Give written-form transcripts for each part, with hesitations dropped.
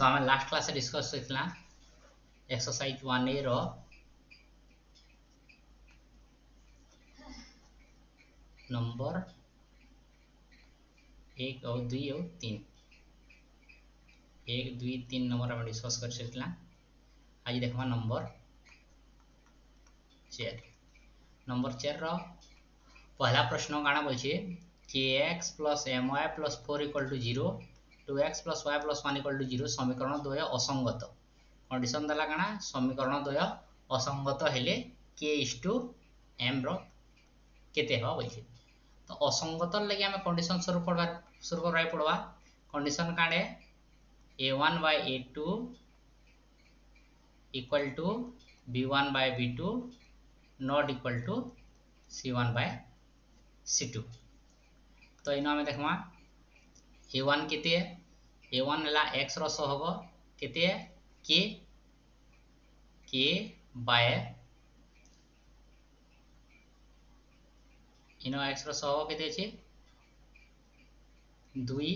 तो आम last class discuss करथिला एक्सरसाइज 1A रो नंबर 1 और 2 और 3 1 2 3 नंबर आम डिस्कस करथिला। आज देखबा नंबर 4 रो पहला प्रश्न काना बोलछे kx plus my plus 4 equal to 0 2x plus y plus 1 equal to 0 समीकरण द्वय असंगत कंडीशन दला काना समीकरण द्वय असंगत हेले k is to m रो केते हो बोलछे। तो असंगत लगे हमें कंडीशन शुरू करबाई पड़वा। कंडीशन काडे a1 by a2 equal to b1 by b2 not equal to c1 by c2। तो इन आम देखमा a1 केते a1 हला x रो सहग केते k by इन x रो सहग केते अछि 2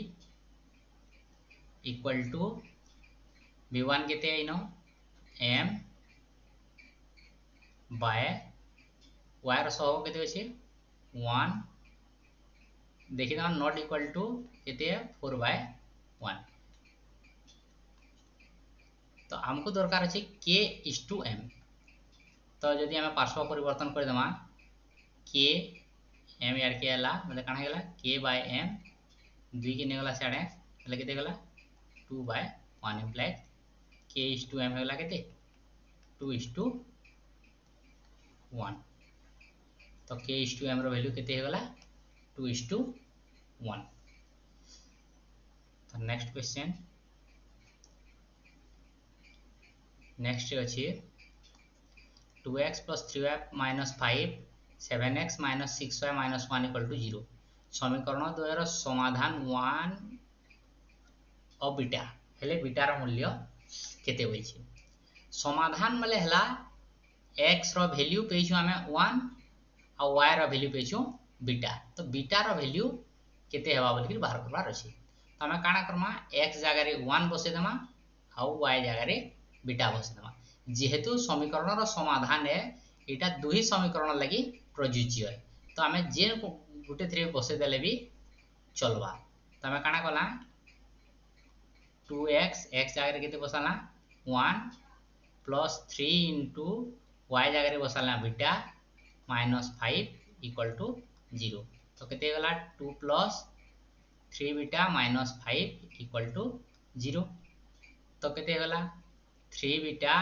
इक्वल टू b1 केते इन m by y रो सहग केते अछि 1 देखि ना नॉट इक्वल टू केते 4 by 1। तो हमको दरकार अछि k is to m। तो जदि हमें पार्श्व परिवर्तन कर देमा k m यार के हला मतलब काना गेला k by m 2 के नेगला साडे मतलब केते गेला 2 by 1 imply k is to m गेला केते 2 is to 1। तो k is to m रो वैल्यू केते गेला 2 is to 1। तो नेक्स्ट क्वेश्चन नेक्स्ट अछि 2x plus 3y minus 5 7x minus 6y minus 1 equal to 0 समीकरण द्वयर समाधान 1 और बीटा हेले बीटा रो मूल्य केते होई छै। समाधान मले हला x रो वैल्यू पेछु हमें 1 और y रो वैल्यू पेछु बीटा। तो बीटा रो वैल्यू केते हेबा बोल के बाहर करबार अछि। तो हमें काना करमा x जगह रे 1 बसे देमा और y जगह रे बीटा बसे देमा। जेहेतु समीकरण रो समाधान है एटा दुही समीकरण लगी प्रयोज्य है। तो हमें जे गुटे थ्री बसे देले भी चलबा। तो हमें काना कला 2x x जगह रे केते बसाला 1 प्लस 3 into y जगह रे बसाला बीटा माइनस 5 इक्वल टू 0। तो केते गला 2 plus 3 beta minus 5 equal to 0। तो केते गला 3 बीटा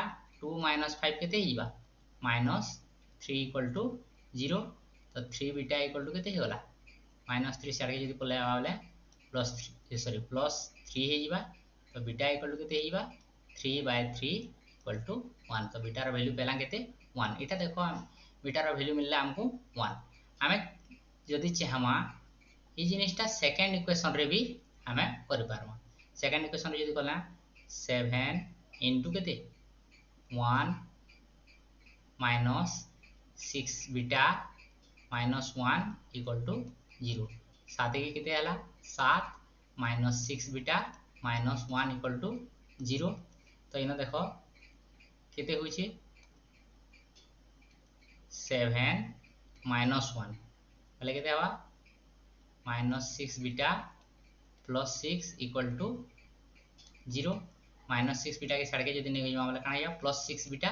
2 माइनस 5 केते हिबा माइनस 3 इक्वल टू 0। तो 3 बीटा इक्वल टू केते हिगला माइनस 3 सारे जदी पले आबले प्लस 3 सॉरी प्लस 3 हे जिबा। तो बीटा इक्वल टू केते हिबा 3 by 3 इक्वल टू 1। तो बीटा रो वैल्यू पेला केते 1। एटा देखो बीटा रो वैल्यू मिलला हमको 1। हमें जदी चाहमा ई जिनिसटा सेकंड इक्वेशन रे भी हमें कर पारमा। सेकंड इक्वेशन रे जदी कला 7 into केते 1 minus 6 beta minus 1 equal to 0 7 के केते हला 7 minus 6 beta minus 1 equal to 0। तो इनो देखो केते होई छै 7 माइनस 1 पहले केते हवा minus 6 beta plus 6 equal to 0। Minus 6 beta के साइड के जदी नेगे मामला काना या प्लस 6 बीटा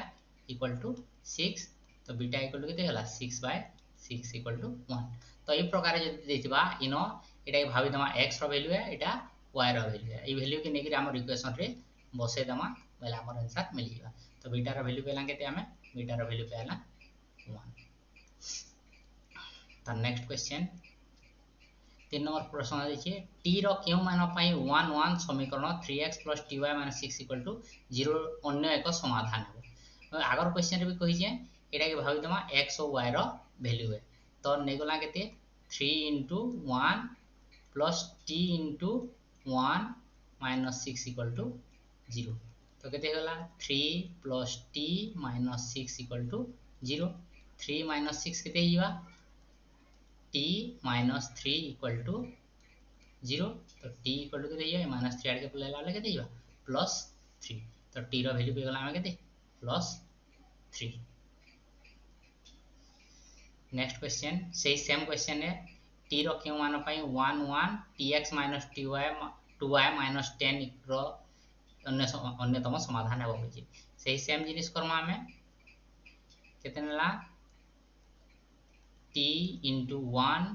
इक्वल टू 6। तो बीटा इक्वल टू केते हला 6 by 6 इक्वल टू 1। तो ई प्रकार जदी देथिबा इनो एटा भाबी दमा x रो वैल्यू है एटा y रो वैल्यू है। ई वैल्यू के नेगे हमर इक्वेशन रे बसे दमा बेला हमर आंसर मिल जिबा। तो बीटा रो वैल्यू पेला केते हमें बीटा रो वैल्यू पेला 1। तो नेक्स्ट क्वेश्चन 3 नंबर प्रश्न देखिए t रो क्यों मान पाई 1 1 समीकरण 3x + ty - 6 = 0 अन्य एक समाधान है। आगर क्वेश्चन रे भी कहि जे एटा के भाबी दमा x और y रो वैल्यू है। तो नेगला केते 3 into 1 plus t into 1 minus 6 equal to 0। तो केते होला 3 plus t minus 6 equal to 0। 3 minus 6 केते Hiba t minus 3 equal to 0। तो t equal to केते हिबा minus 3 आड़ के लेला केते हिबा प्लस 3 तो टी रो वैल्यू पे गला हमें केते प्लस 3। नेक्स्ट क्वेश्चन सही सेम क्वेश्चन है टी रो क्यों मान पाई 1 1 tx माइनस 2y माइनस 10 रो अन्यतम समाधान है बोली सही सेम जिनिस करमा हमें कितने ला t into 1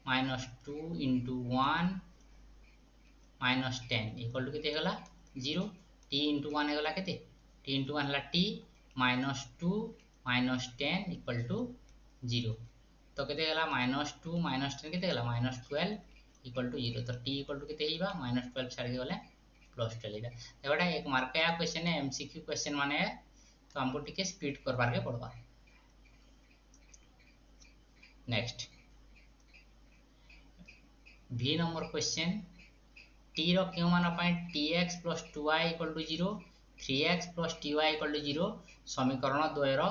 minus 2 into 1 minus 10 equal to कितने गला 0 t into 1 है गला कितने t into 1 La t minus 2 minus 10 equal to 0 तो कितने गला minus 2 minus 10 कितने गला minus 12 equal to 0 तो t equal to कितने ही बा minus 12 छाड़ के गले प्लस 12 देखो बेटा एक मार्क का क्वेश्चन है एमसीक्यू क्वेश्चन माने है तो हमको टिके स्पीड करवा के पड़वा। नेक्स्ट भी नंबर क्वेश्चन टी रो क्यों मान पाए tx plus 2y equal to 0 3x plus ty equal to 0 समीकरण द्वयर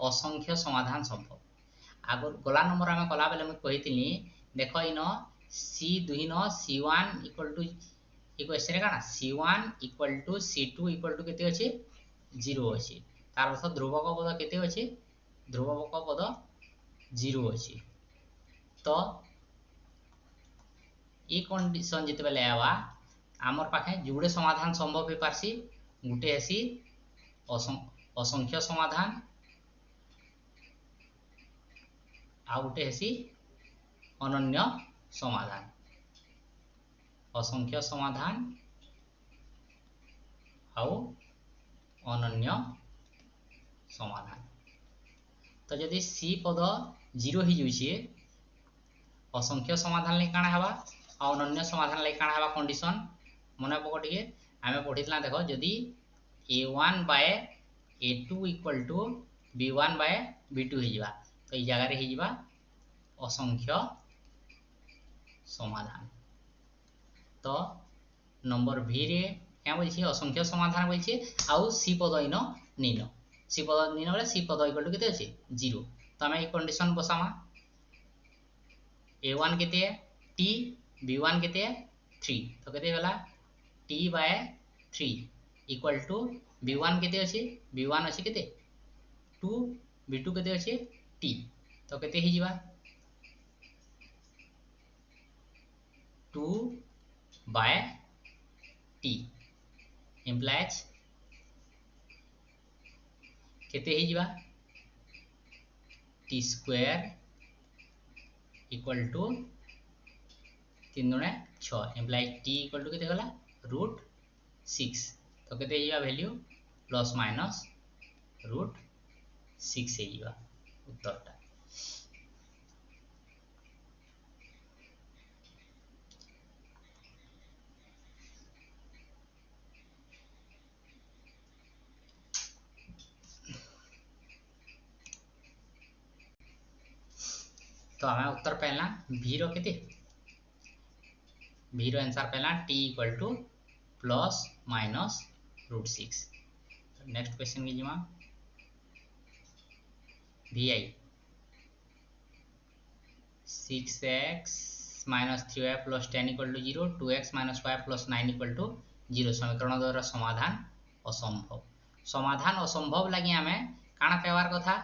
असंख्य समाधान संभव आग गला नंबर आम कला बेले मुझे कही देख इन सी दुहिन c1 इक्वल टू क्वेश्चन क्या c1 equal to c2 equal to केते अछि 0 अछि तार अर्थ ध्रुवक पद केते अछि ध्रुवक पद 0 अछि तो ये कंडीशन जिते बेले आवा आमर पाखे जुड़े समाधान संभव हो पारसी गुटे हेसी असंख्य समाधान आ गुटे हेसी अनन्य समाधान असंख्य समाधान आउ अनन्य समाधान तो जदि सी पद 0 ही जुछे असंख्य समाधान ले काना हवा आ अनन्य समाधान ले काना हवा कंडीशन मने पको टिके आमे पढितला देखो जदि a1 by a2 equal to b1 by b2 ही जिबा तो ई जगह रे ही जिबा असंख्य समाधान तो नंबर भी रे क्या बोलछि असंख्य समाधान बोलछि आउ सी पद इन नीन सी पद नीन बेले सी पद इक्वल टू केते अछि 0 तो आमे ई कंडीशन बसामा a1 केते t b1 केते 3 तो केते गला t bye 3 equal to b1 केते अछि b1 अछि केते 2 b2 केते अछि t तो केते ही जिबा 2 बाय t implies केते ही जिबा t स्क्वायर इक्वल टू 3 दुणे 6 implies t इक्वल टू केते गला √6 तो केते हिबा वैल्यू प्लस माइनस √6 हिबा उत्तरटा तो हमें उत्तर पहला भी रो केते भी रो आंसर पहला t equal to plus minus √6 next question की जिमा vi 6x minus 3y plus 10 equal to 0 2x minus y plus 9 equal to 0 समीकरण द्वारा समाधान असंभव लगी हमें काना पेवार कथा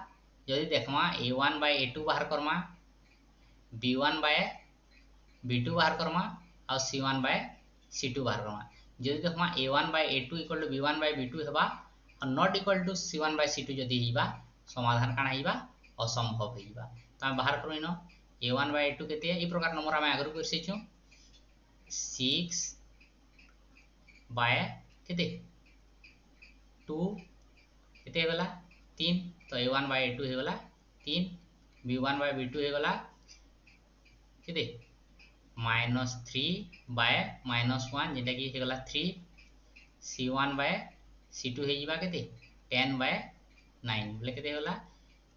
जदि देखमा a1 बाय a2 बाहर करमा b1 बाय b2 बाहर करमा और c1 बाय c2 बाहर करमा जदि देखमा a1 by a2 equal to b1 by b2 हेबा और not equal to c1 bye c2 जदि हिबा समाधान काना हिबा असंभव हिबा तो हम बाहर करू इनो a1 बाय a2 केते ई प्रकार नंबर हम आगरु करसिछु 6 बाय केते 2 केते गला 3 तो a1 बाय a2 हे गला 3 b1 बाय b2 हे गला केते -3 बाय -1 जेटा कि हे गला 3 c1 बाय c2 हे जिबा केते 10 बाय 9 बोले केते होला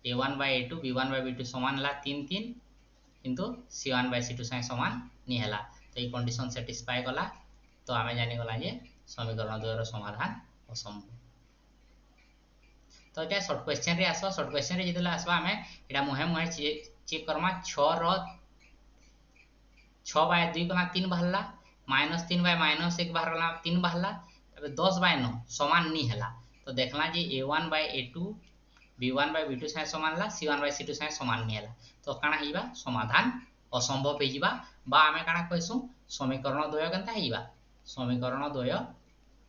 a1 by a2 b1 by b2 समान ला 3 3 किंतु c1 बाय c2 संगे समान नि हला तो ई कंडीशन सैटिस्फाई कला तो आमे जानि गला जे समीकरण द्वयर समाधान असंभव तो एटा शॉर्ट क्वेश्चन रे आसो शॉर्ट क्वेश्चन रे जितला आसबा आमे एटा मुहे मुहे चेक करमा 6 बाय 2 कला 3 बाहरला -3 बाय -1 बाहर कला 3 बाहरला अब 10 बाय 9 समान नहीं है तो देखला जे a1 by a2 b1 by b2 साथ समान ला c1 बाय c2 साथ समान नहीं है तो काना हिबा समाधान असंभव हे जिबा बा आमे काना कहसु समीकरण द्वय केनता हेइबा समीकरण द्वय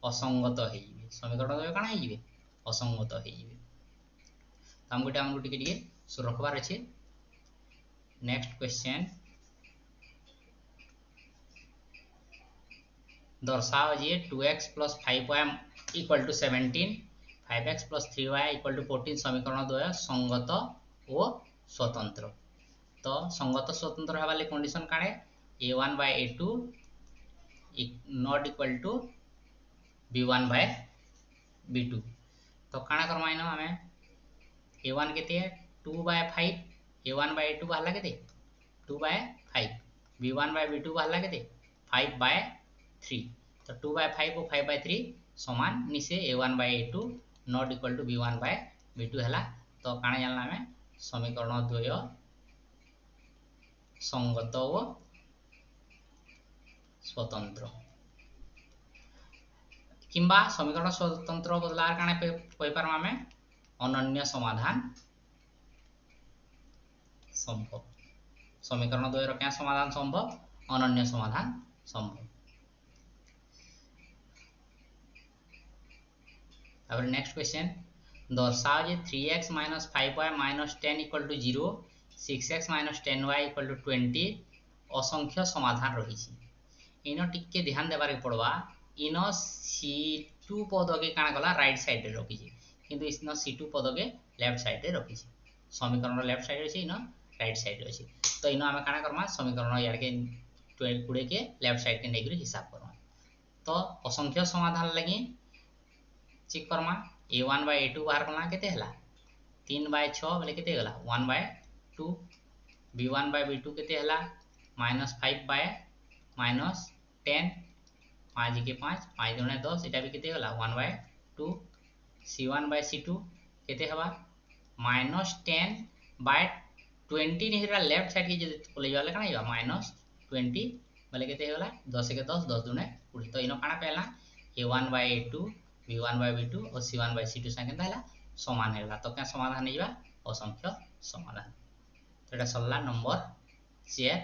असंगत हे जिबे समीकरण द्वय काना हे जिबे असंगत हे जिबे तो हम गोटे हमको टिके टिके सो रखबार अछि नेक्स्ट क्वेश्चन दर्शाओ जे 2x + 5y = 17 5x + 3y = 14 समीकरण द्वय संगत और स्वतंत्र तो संगत स्वतंत्र हवाले condition Kane a1 by a2 not equal to b1 by b2 तो काना करमाइ न हमें a1 केते 2 by 5 a1 by a2 बाहला केते 2 by 5 b1 by b2 बाहला केते 5 by 3 तो 2 by 5 और 5 by 3 समान निसे a1 by a2 not equal to b1 by b2 हला तो काना जानला हमें समीकरण द्वय संगत और स्वतंत्र किंबा समीकरण स्वतंत्र बदलार काना कहि पारम हमें अनन्य समाधान संभव समीकरण द्वय क्या समाधान संभव अनन्य समाधान संभव अब नेक्स्ट क्वेश्चन दर्शाओ जे 3x - 5y - 10 = 0 6x - 10y = 20 असंख्य समाधान रही इन टिके ध्यान देबार पड़वा इन c2 पद के काना गला राइट साइड रे रखी किंतु इन c2 पद के लेफ्ट साइड रे रखी समीकरण लेफ्ट साइड रे इन राइट साइड रे तो इन आम काना करमा समीकरण यार के 12 के लेफ्ट साइड के नेगरी हिसाब करमा तो असंख्य समाधान लगी check Karma a1 by a2 बाहर करना केते हला 3 by 6 बोले केते गला 1 by 2 b1 by b2 केते हला -5 by -10 5 के 5 5 दुने 10 एटा भी केते गला 1 by 2 c1 by c2 केते हवा -10 by 20 निहरा लेफ्ट साइड के जे बोले वाले काना हिबा -20 बोले केते गला 10 के 10 10 दुने 20 तो इनो काना पहला a1 by a2 b1 by b2 और c1 by c2 संगे ताला समान हैला तो क्या समाधान हेइबा असंख्य समाधान तो एटा सल्ला नंबर 4